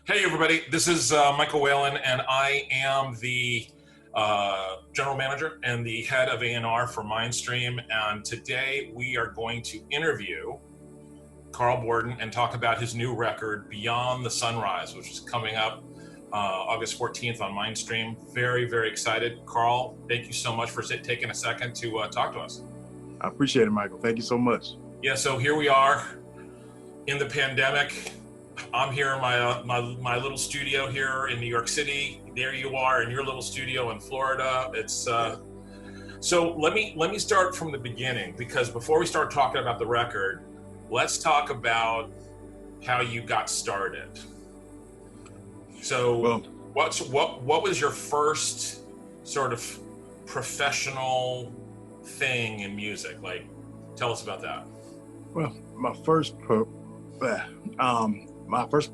Hey everybody, this is Michael Whalen, and I am the general manager and the head of A&R for myndstream. And today we are going to interview Carl Borden and talk about his new record, Beyond the Sunrise, which is coming up August 14th on myndstream. Very, very excited. Carl, thank you so much for taking a second to talk to us. I appreciate it, Michael. Thank you so much. Yeah, so here we are in the pandemic. I'm here in my little studio here in New York City. There you are in your little studio in Florida. It's so let me start from the beginning, because before we start talking about the record, let's talk about how you got started. So what was your first sort of professional thing in music? Like, tell us about that. Well, my first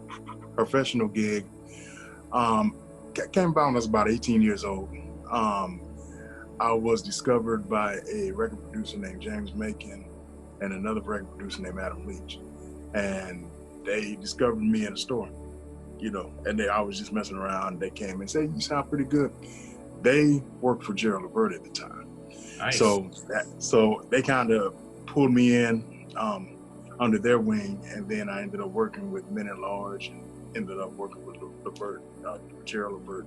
professional gig came about when I was about 18 years old. I was discovered by a record producer named James Macon and another record producer named Adam Leach. And they discovered me in a store, and I was just messing around. They came and said, "You sound pretty good." They worked for Gerald Levert at the time. Nice. So they kind of pulled me in under their wing, and then I ended up working with Men at Large and ended up working with Levert, Gerald Levert.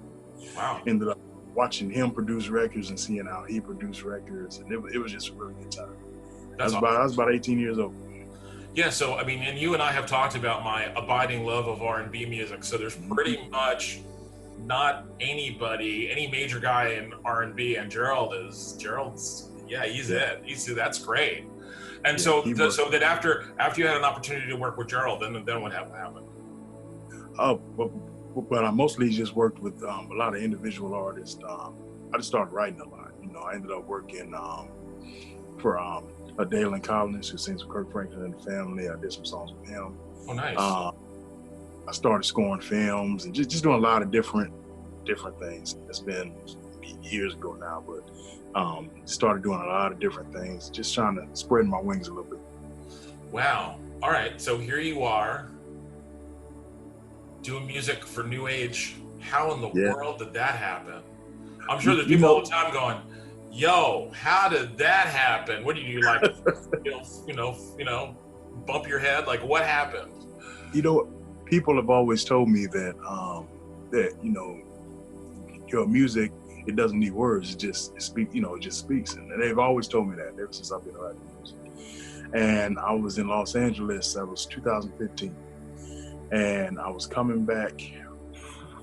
Wow. Ended up watching him produce records and seeing how he produced records, and it was just a really good time. I was about 18 years old. Yeah, so I mean, and you and I have talked about my abiding love of R&B music. So there's pretty much not any major guy in R&B, and Gerald's he's it. That's great. And so that after you had an opportunity to work with Gerald, then what happened? But I mostly just worked with a lot of individual artists. I just started writing a lot. I ended up working for Dale and Collins, who sings with Kirk Franklin and the Family. I did some songs with him. Oh, nice. I started scoring films and just doing a lot of different things. It's been years ago now, but started doing a lot of different things, just trying to spread my wings a little bit. Wow. All right. So here you are doing music for New Age. How in the world did that happen? I'm sure there's people all the time going, "Yo, how did that happen?" What do you like? Bump your head? Like, what happened? People have always told me that your music, it doesn't need words. It just speaks. And they've always told me that ever since I've been writing music. And I was in Los Angeles. That was 2015. And I was coming back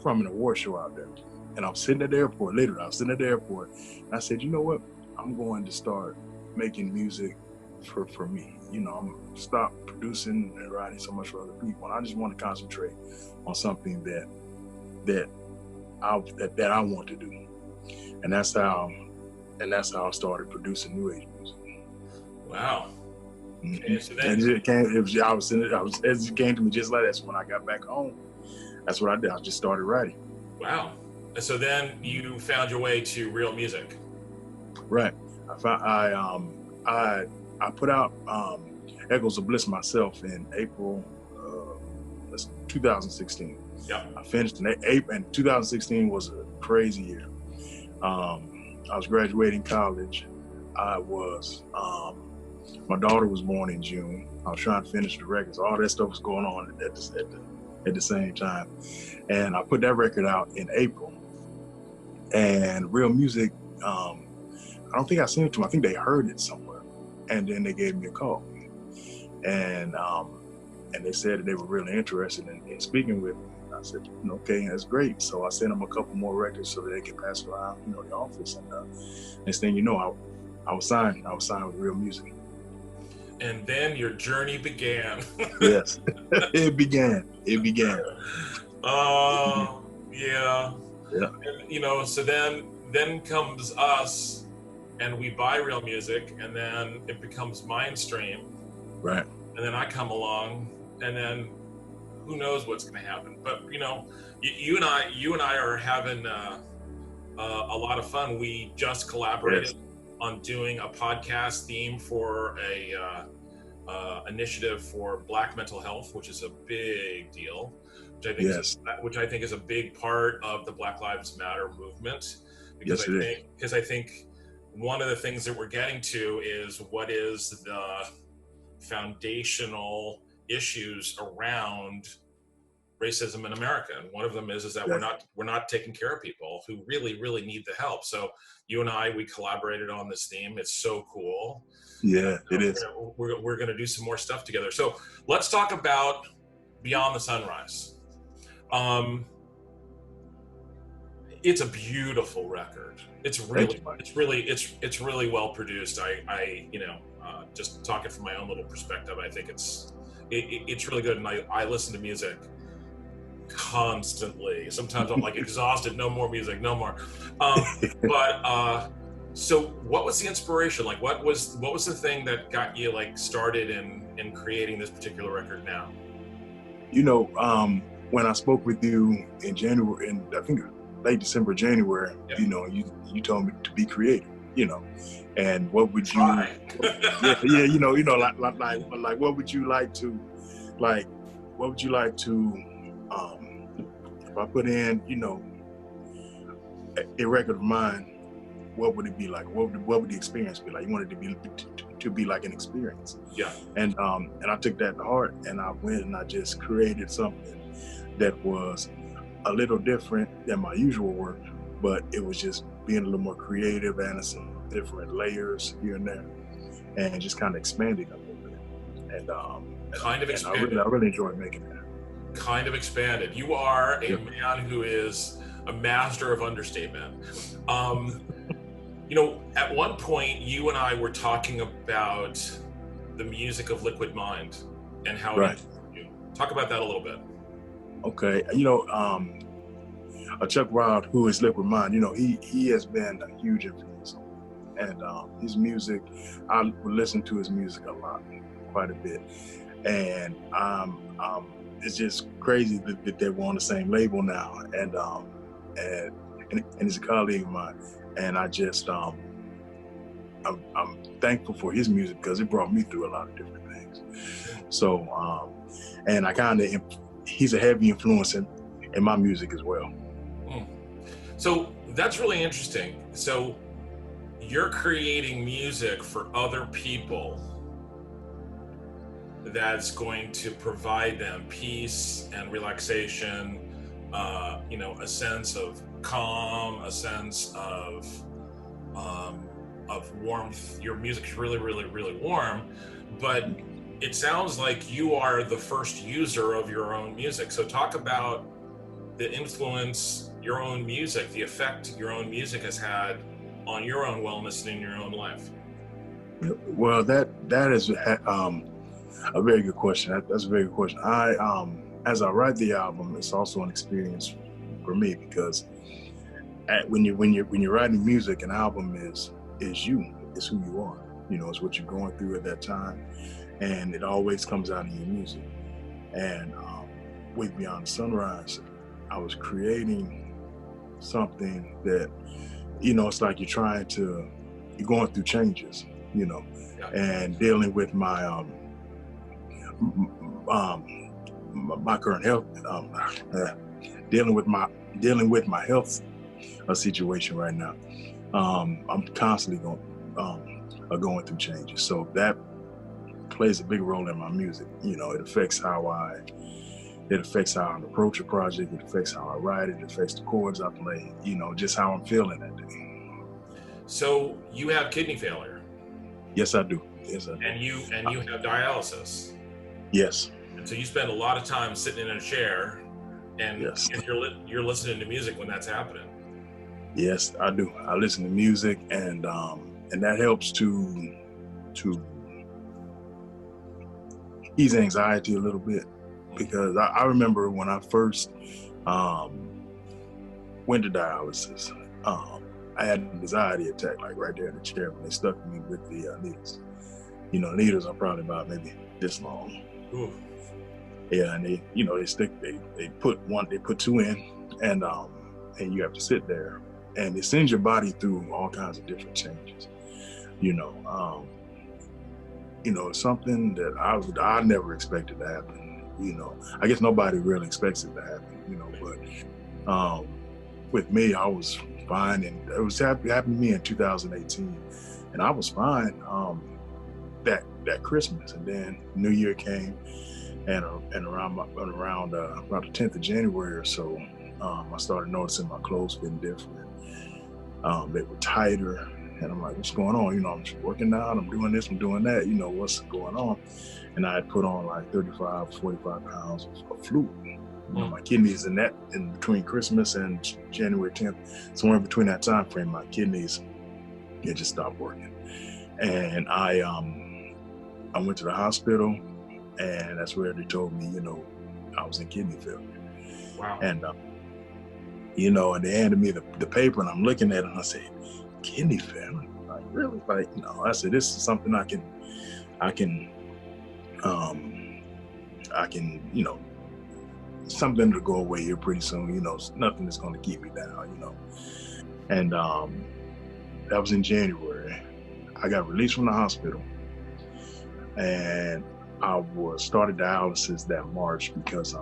from an award show out there. And I was sitting at the airport, literally. I was sitting at the airport. And I said, you know what? I'm going to start making music for me. I'm going to stop producing and writing so much for other people. And I just want to concentrate on something that I want to do. And that's how I started producing New Age music. Wow. Okay, so and it came to me just like that. So when I got back home, that's what I did. I just started writing. Wow. And so then you found your way to real music. Right. I put out Echoes of Bliss myself in April 2016. Yeah. I finished in April, and 2016 was a crazy year. I was graduating college. My daughter was born in June. I was trying to finish the records. All that stuff was going on at the same time. And I put that record out in April. And Real Music, I don't think I sent it to them. I think they heard it somewhere. And then they gave me a call. And they said that they were really interested in speaking with me. I said, okay, that's great. So I sent them a couple more records so that they could pass around, the office. And next thing you know, I was signed. I was signed with Real Music. And then your journey began. Yes, it began. Oh, yeah. Yeah. And, so then comes us, and we buy Real Music, and then it becomes myndstream. Right. And then I come along, and then who knows what's going to happen? But you and I are having a lot of fun. We just collaborated on doing a podcast theme for initiative for Black mental health, which is a big deal, Yes. which I think is a big part of the Black Lives Matter movement, Yes, it is. because I think one of the things that we're getting to is what is the foundational issues around racism in America, and one of them is that we're not taking care of people who really need the help. So you and we collaborated on this theme. It's so cool. Yeah, and, it is. We're gonna do some more stuff together. So let's talk about Beyond the Sunrise. It's a beautiful record. It's really well produced. I just talking from my own little perspective, I think it's really good, and I listen to music constantly. Sometimes I'm like exhausted, no more music, no more. So what was the inspiration? Like what was the thing that got you like started in creating this particular record now? When I spoke with you in January, in I think late December, January, Yep. you told me to be creative, and what would you Try. like what would you like to if I put in, a record of mine, what would it be like? What would the experience be like? You wanted to be like an experience. Yeah. And I took that to heart, and I went and I just created something that was a little different than my usual work, but it was just being a little more creative, and some different layers here and there, and just kind of expanding a little bit. And I really enjoyed making that. Kind of expanded. You are a man who is a master of understatement. At one point, you and I were talking about the music of Liquid Mind and how it influenced you. Talk about that a little bit. Okay, Chuck Wild, who is Liquid Mind, he has been a huge influence on me. And his music, I would listen to his music a lot, quite a bit. And it's just crazy that they were on the same label now. And he's a colleague of mine. And I just, I'm thankful for his music because it brought me through a lot of different things. So, and he's a heavy influence in my music as well. So that's really interesting. So you're creating music for other people that's going to provide them peace and relaxation, a sense of calm, a sense of warmth. Your music's really warm, but it sounds like you are the first user of your own music. So talk about the influence your own music, the effect your own music has had on your own wellness and in your own life. Well, that is a very good question. That's a very good question. As I write the album, it's also an experience for me, because when you're writing music, an album is you. It's who you are. It's what you're going through at that time, and it always comes out in your music. And with Beyond the Sunrise, I was creating something that, it's like you're going through changes, and dealing with my my current health, dealing with my health situation right now. I'm constantly going through changes, so that plays a big role in my music. It affects how I approach a project. It affects how I write. It affects the chords I play. Just how I'm feeling that day. So you have kidney failure. Yes, I do. And you have dialysis. Yes. And so you spend a lot of time sitting in a chair, and yes. you're listening to music when that's happening. Yes, I do. I listen to music, and that helps to ease anxiety a little bit, because I remember when I first went to dialysis, I had an anxiety attack, like right there in the chair when they stuck me with the needles. Needles are probably about maybe this long. Ooh. Yeah, and they put two in, and you have to sit there, and it sends your body through all kinds of different changes. it's something that I never expected to happen. I guess nobody really expects it to happen. But with me, I was fine, and it was happened to me in 2018, and I was fine that Christmas, and then New Year came, and around the 10th of January or so, I started noticing my clothes getting different. They were tighter, and I'm like, what's going on? I'm just working out, I'm doing this, I'm doing that, what's going on? And I had put on like 35, 45 pounds of fluid. My kidneys in between Christmas and January 10th, somewhere between that time frame, my kidneys, it just stopped working. And I went to the hospital, and that's where they told me, I was in kidney failure. Wow. And, and they handed me the paper, and I'm looking at it, and I said, kidney failure? Like, really? Like, I said, this is something I can, something to go away here pretty soon, nothing is going to keep me down, And that was in January. I got released from the hospital, and I started dialysis that March because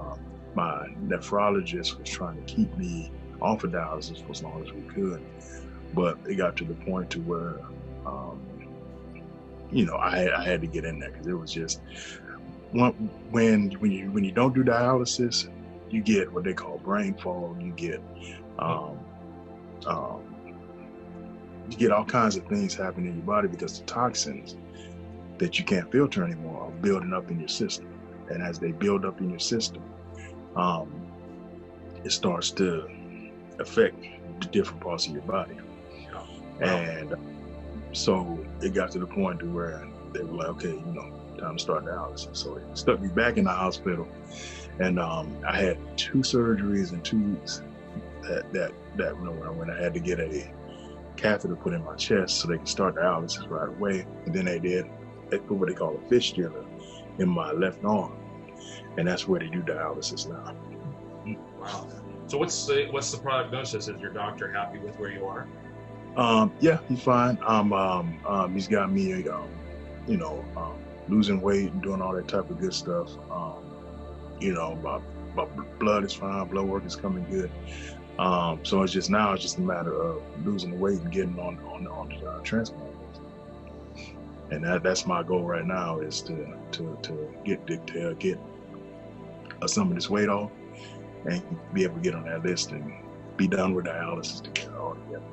my nephrologist was trying to keep me off of dialysis for as long as we could. But it got to the point to where, I had to get in there, because it was just, when you don't do dialysis, you get what they call brain fog. You get all kinds of things happening in your body because the toxins that you can't filter anymore are building up in your system. And as they build up in your system, it starts to affect the different parts of your body. And so it got to the point to where they were like, okay, time to start dialysis. So it stuck me back in the hospital, and I had 2 surgeries in 2 weeks. When I had to get a catheter put in my chest so they could start dialysis right away, and then they put what they call a fistula in my left arm, and that's where they do dialysis now. Wow. So what's the prognosis? Is your doctor happy with where you are? Yeah, he's fine. He's got me, losing weight and doing all that type of good stuff. My blood is fine. Blood work is coming good. So it's just a matter of losing the weight and getting on the transplant. And that's my goal right now, is to get some of this weight off and be able to get on that list and be done with dialysis to get it all together.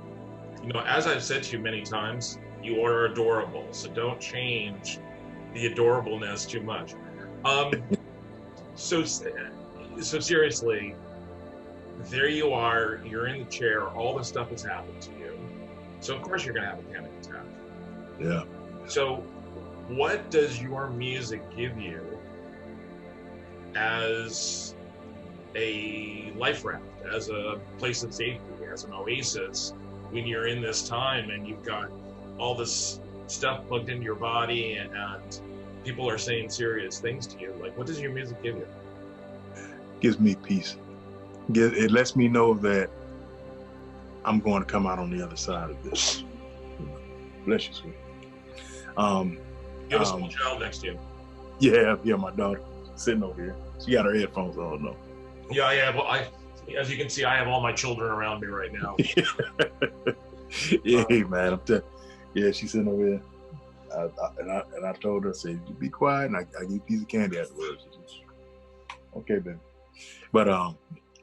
As I've said to you many times, you are adorable, so don't change the adorableness too much. So seriously, there you are, you're in the chair, all this stuff has happened to you. So of course you're gonna have a panic attack. Yeah. So what does your music give you as a life raft, as a place of safety, as an oasis, when you're in this time and you've got all this stuff plugged into your body and people are saying serious things to you? Like, what does your music give you? Gives me peace. It lets me know that I'm going to come out on the other side of this. Bless you, sweet. You have a small child next to you. Yeah, my daughter sitting over here. She got her headphones on, though. Yeah. Well, as you can see, I have all my children around me right now. Yeah, man. Yeah, she's sitting over here. I told her, I said, be quiet, and I give you a piece of candy afterwards. Okay, baby. But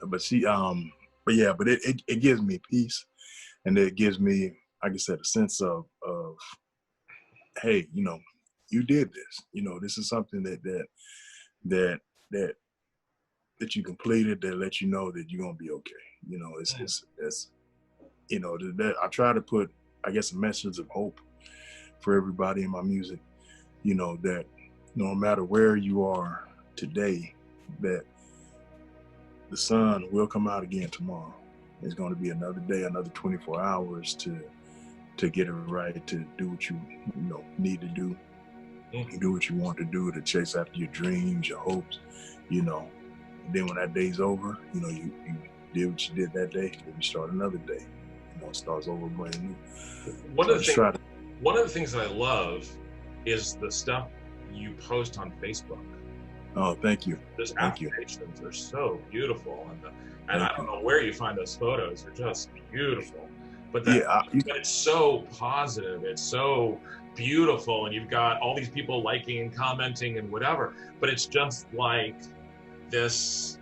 it gives me peace, and it gives me, like I said, a sense of hey, you did this. This is something that you completed, that lets you know that you're gonna be okay. I try to put, I guess, a message of hope for everybody in my music. That no matter where you are today, that the sun will come out again tomorrow. It's going to be another day, another 24 hours to get it right, to do what you need to do, do what you want to do, to chase after your dreams, your hopes. And then when that day's over, you did what you did that day, then you start another day. It starts over brand new. One of the things that I love is the stuff you post on Facebook. Oh, thank you. Those Thank you. affirmations are so beautiful, and I Thank don't you. know where you find those photos. They're just beautiful. But Yeah, but it's so positive. It's so beautiful, and you've got all these people liking and commenting and whatever. But it's just like this.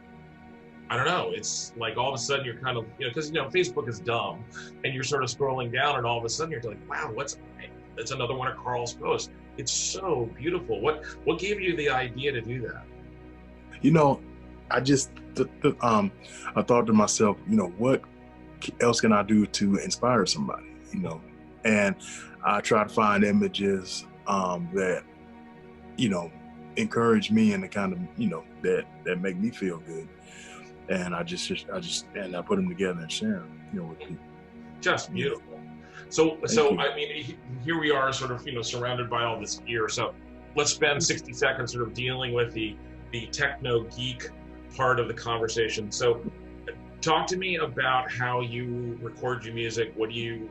I don't know. It's like all of a sudden you're kind of, because Facebook is dumb, and you're sort of scrolling down, and all of a sudden you're like, wow, that's another one of Carl's posts. It's so beautiful. What gave you the idea to do that? I just I thought to myself, what else can I do to inspire somebody? And I try to find images that encourage me and the kind of that make me feel good. And I just put them together and share them, with people. Just beautiful. So I mean, here we are, sort of, surrounded by all this gear. So let's spend 60 seconds sort of dealing with the techno geek part of the conversation. So talk to me about how you record your music. What do you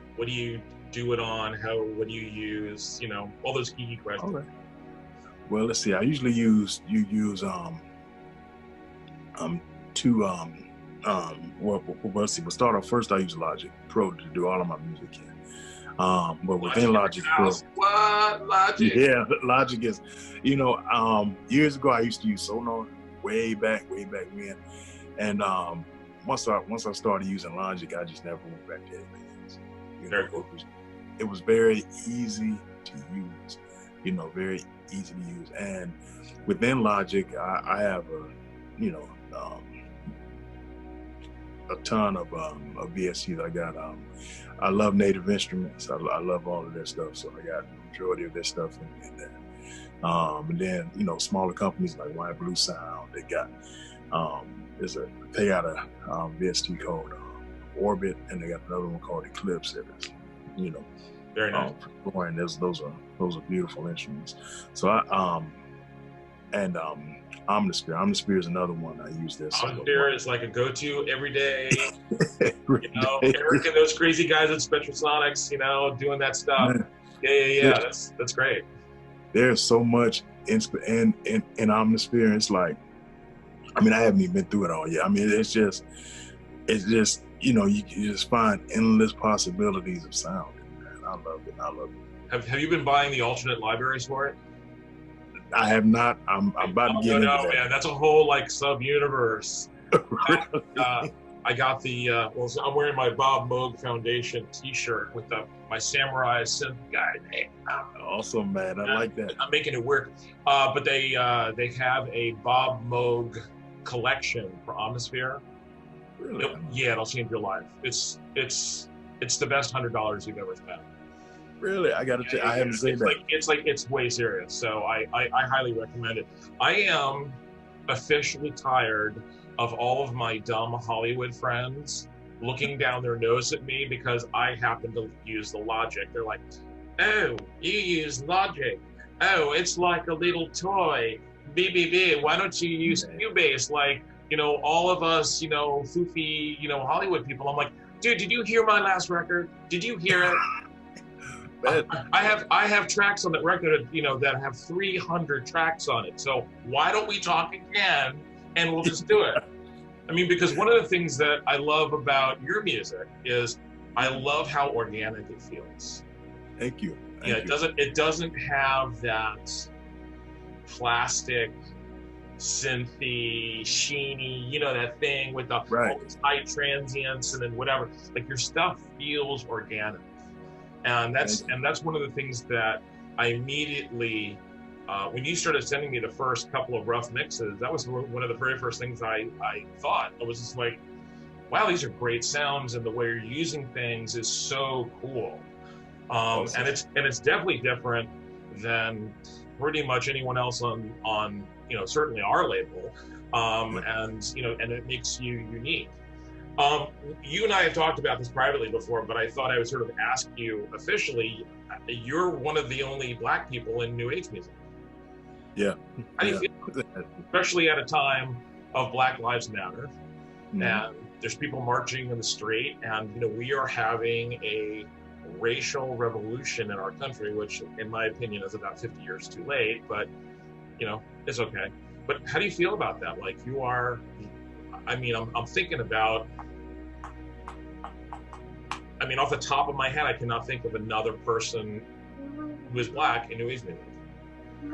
do it on? What do you use? All those geeky questions. Okay. Well, let's see. I usually use two well, let's see. We'll start off first. I use Logic Pro to do all of my music in. But within Logic Pro, what Logic? Yeah, Logic is, years ago I used to use Sonar way back when, and once I started using Logic, I just never went back to anything else. Very cool. It was very easy to use, very easy to use, and within Logic, I have a ton of VSTs. I got I love Native Instruments. I love all of their stuff, so I got the majority of their stuff in there. And then smaller companies like White Blue Sound, they got they got a VST called Orbit, and they got another one called Eclipse. That is, very nice. And those are beautiful instruments. So Omnisphere is another one I use this. Omnisphere is like a go-to every day. Eric and those crazy guys at Spectrasonics, doing that stuff. Man. Yeah. That's great. There's so much in Omnisphere. It's like, I haven't even been through it all yet. It's just you just find endless possibilities of sound. Man, I love it. Have you been buying the alternate libraries for it? I have not. I'm about to get into that. Man, that's a whole sub-universe. I got the so I'm wearing my Bob Moog Foundation T-shirt with my Samurai synth guide. Hey, awesome, man. I like that. I'm making it work. But they have a Bob Moog collection for Omnisphere. Really? It'll change your life. It's the best $100 you've ever spent. Really? I gotta check. I haven't seen that. It's way serious. So I highly recommend it. I am officially tired of all of my dumb Hollywood friends looking down their nose at me because I happen to use the Logic. They're like, oh, you use Logic. Oh, it's like a little toy. BBB, why don't you use Cubase like, all of us, foofy, Hollywood people. I'm like, dude, did you hear my last record? Did you hear it? I have tracks on that record, that have 300 tracks on it. So why don't we talk again and we'll just do it? Because one of the things that I love about your music is I love how organic it feels. Thank you. It doesn't have that plastic, synthy, sheeny, that thing with all these high transients and then whatever. Like, your stuff feels organic. And that's one of the things that I immediately, when you started sending me the first couple of rough mixes, that was one of the very first things I thought. I was just like, wow, these are great sounds, and the way you're using things is so cool. Awesome. And it's definitely different than pretty much anyone else on certainly our label, and it makes you unique. You and I have talked about this privately before, but I thought I would sort of ask you officially. You're one of the only Black people in New Age music. Yeah. How do you feel, especially at a time of Black Lives Matter, and there's people marching in the street, and we are having a racial revolution in our country, which in my opinion is about 50 years too late, but it's okay. But how do you feel about that? Like I'm thinking about, off the top of my head, I cannot think of another person who is black and who is music.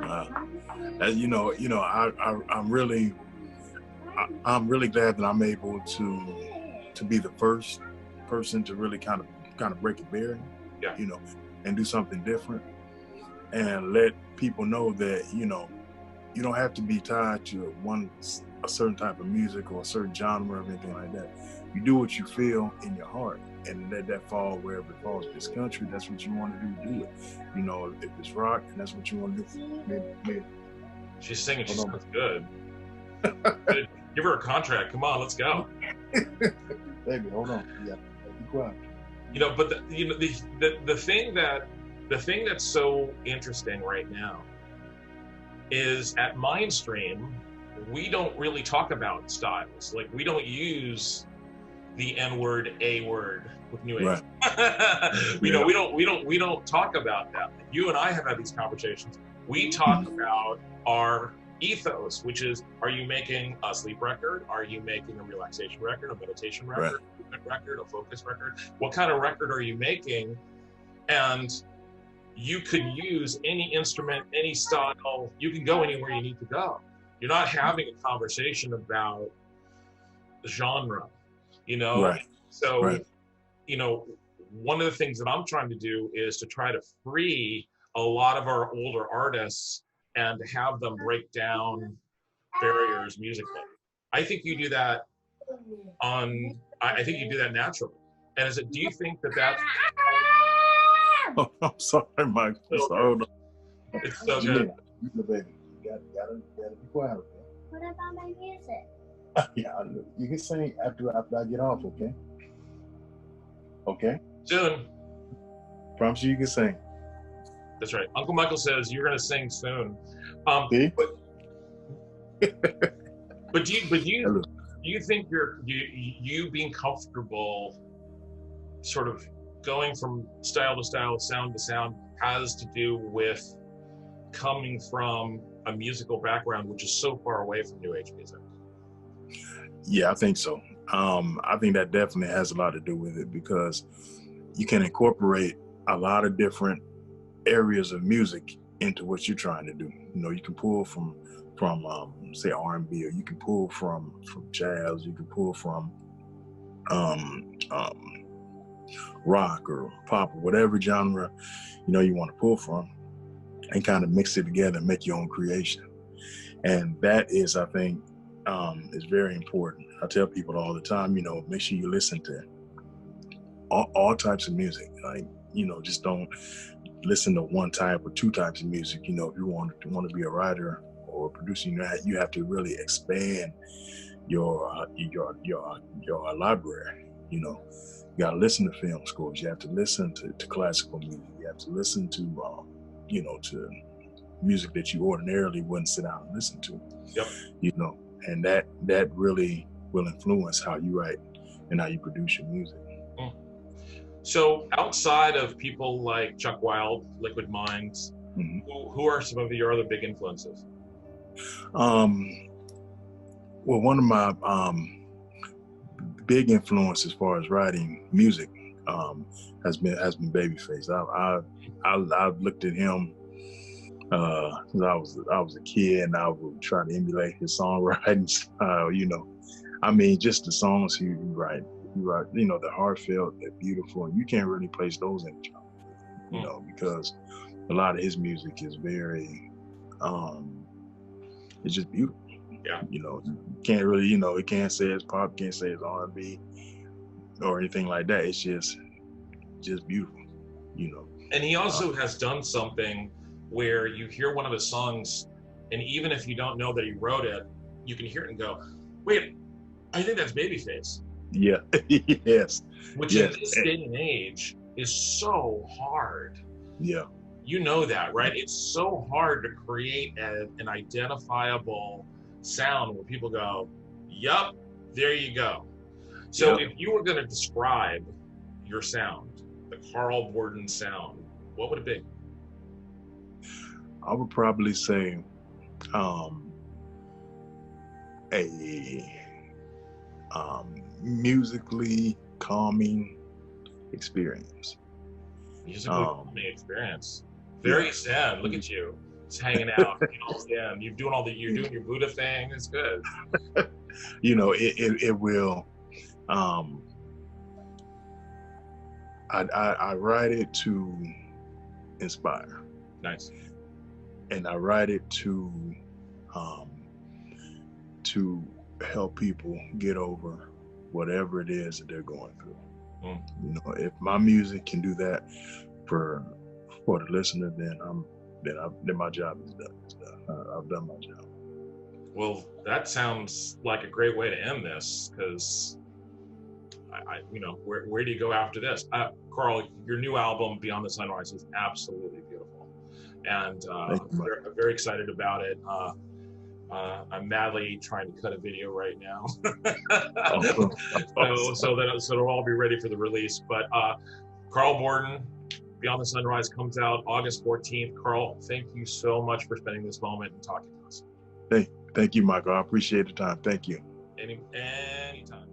I'm really glad that I'm able to be the first person to really kind of break a barrier, yeah. And do something different, and let people know that you don't have to be tied to a certain type of music or a certain genre or anything like that. You do what you feel in your heart, and let that fall wherever it falls. This country, that's what you want to do it. If it's rock, and that's what you want to do. Maybe. She's singing. She sounds good. Give her a contract. Come on, let's go. Baby, hold on. Yeah, be quiet. But the thing that's so interesting right now is at myndstream, we don't really talk about styles. Like, we don't use the N-word, A-word with New Age. Right. We don't talk about that. You and I have had these conversations. We talk about our ethos, which is, are you making a sleep record? Are you making a relaxation record, a meditation record, a movement record, a focus record? What kind of record are you making? And you could use any instrument, any style. You can go anywhere you need to go. You're not having a conversation about genre, Right. So, right. One of the things that I'm trying to do is to try to free a lot of our older artists and to have them break down barriers musically. I think you do that I think you do that naturally. And do you think that Oh, I'm sorry, Mike. it's so good. Baby, you gotta be quiet, okay? What about my music? Yeah, you can sing after I get off, okay? Okay? Soon. Promise you can sing. That's right. Uncle Michael says you're going to sing soon. See? But do you think you being comfortable sort of going from style to style, sound to sound, has to do with coming from a musical background which is so far away from New Age music? Yeah, I think so. I think that definitely has a lot to do with it, because you can incorporate a lot of different areas of music into what you're trying to do. You can pull from say R&B, or you can pull from jazz, you can pull from rock or pop or whatever genre you want to pull from, and kind of mix it together and make your own creation. And that is, I think, is very important. I tell people all the time, make sure you listen to all types of music. Like, just don't listen to one type or two types of music. If you want to be a writer or a producer, you have to really expand your library. You got to listen to film scores. You have to listen to classical music. You have to listen to to music that you ordinarily wouldn't sit down and listen to. Yep. And that really will influence how you write and how you produce your music. So outside of people like Chuck Wild, Liquid Minds, mm-hmm. who are some of your other big influences? Well, one of my big influence as far as writing music has been Babyface. I've looked at him since I was a kid, and I would try to emulate his songwriting style. Just the songs he write. They're heartfelt, they're beautiful, and you can't really place those in the genre, because a lot of his music is very, it's just beautiful. Yeah. You can't really, it can't say it's pop, can't say it's R&B or anything like that. It's just beautiful, And he also has done something where you hear one of his songs, and even if you don't know that he wrote it, you can hear it and go, wait, I think that's Babyface. Yeah. Yes. Which in this day and age is so hard. Yeah. You know that, right? It's so hard to create an identifiable sound where people go, yup, there you go. So if you were going to describe your sound, the Carl Borden sound, what would it be? I would probably say a musically calming experience. Musically calming experience. Very zen. Look at you, just hanging out. Zen. You're doing your Buddha thing. It's good. You know, it will. I write it to inspire. Nice. And I write it to help people get over whatever it is that they're going through. You know, if my music can do that for the listener, then my job is done. It's done. I've done my job. Well, that sounds like a great way to end this, because where do you go after this? Carl, your new album, Beyond the Sunrise, is absolutely beautiful, and I'm very excited about it. I'm madly trying to cut a video right now, so it'll all be ready for the release. But Carl Borden, Beyond the Sunrise, comes out August 14th. Carl, thank you so much for spending this moment and talking to us. Thank you, Michael. I appreciate the time. Thank you. Anytime.